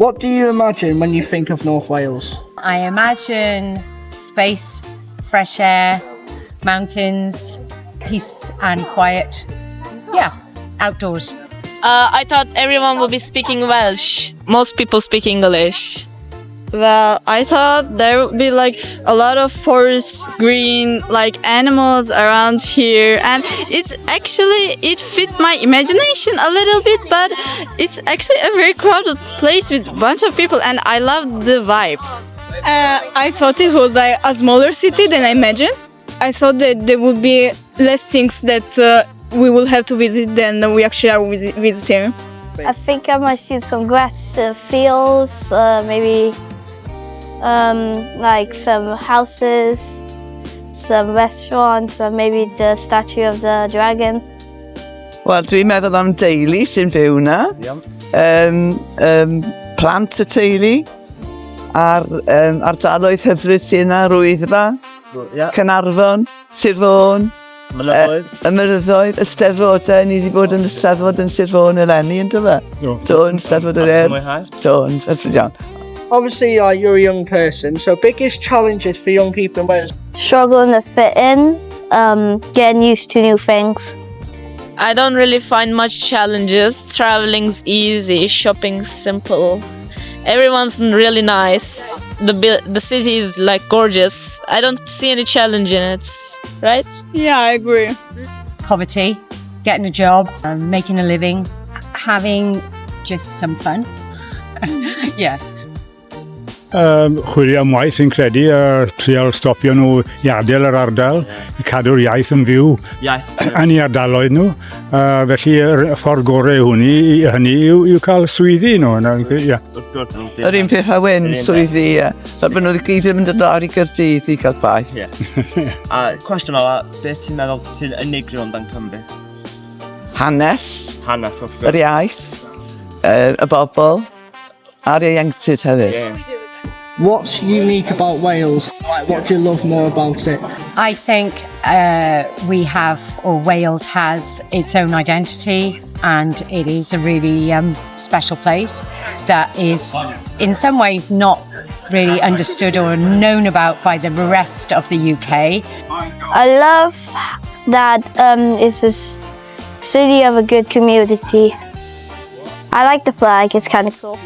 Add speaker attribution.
Speaker 1: What do you imagine when you think of North Wales?
Speaker 2: I imagine space, fresh air, mountains, peace and quiet. Yeah, outdoors.
Speaker 3: I thought everyone would be speaking Welsh. Most people speak English.
Speaker 4: Well, I thought there would be like a lot of forest, green, like animals around here, and it fit my imagination a little bit, but it's actually a very crowded place with a bunch of people, and I love the vibes.
Speaker 5: I thought it was like a smaller city than I imagined. I thought that there would be less things that we will have to visit than we actually are visiting.
Speaker 6: I think I might see some grass fields, maybe like some houses, some restaurants, and maybe the statue of the dragon.
Speaker 7: Wel, dwi'n meddwl am deulu sy'n byw na. Plant y teulu. A'r ardaloedd hyfryd sy'n yna, Rwyddfa, Caernarfon, Sir Fôn, y mynyddoedd, y Steddfodau. Ni wedi bod yn y Steddfod yn Sir Fôn eleni, ynddo fe? Do'n Steddfod yr Er. Do'n, hyfryd iawn.
Speaker 1: Obviously, you're a young person, so biggest challenges for young people in Wales?
Speaker 6: Struggling to fit in, getting used to new things.
Speaker 3: I don't really find much challenges. Traveling's easy, shopping's simple. Everyone's really nice. The city is like gorgeous. I don't see any challenge in it, right?
Speaker 5: Yeah, I agree.
Speaker 2: Poverty, getting a job, making a living, having just some fun. Yeah.
Speaker 8: Chwilio am waith fi'n credu, trial stopio nhw i adael yr ardal, i cadw'r iaith yn fyw yn ei ardaloedd nhw. Felly y ffordd gorau hynny yw cael swyddi nhw.
Speaker 7: Yr un peth a wyn, swyddi, fel bod nhw gyd ddim yn dod ar i Caerdydd i cael bai.
Speaker 9: Cwestiwn ola, beth ti'n meddwl sy'n unigryw amdan Cymru?
Speaker 7: Hanes,
Speaker 9: Hanes, wrth gwrs.
Speaker 7: yr iaith, y bobl, a'r ieuenctid hefyd.
Speaker 1: What's unique about Wales? Like, what do you love more about it?
Speaker 2: I think Wales has its own identity, and it is a really special place that is in some ways not really understood or known about by the rest of the UK.
Speaker 6: I love that it's a city of a good community. I like the flag, it's kind of cool.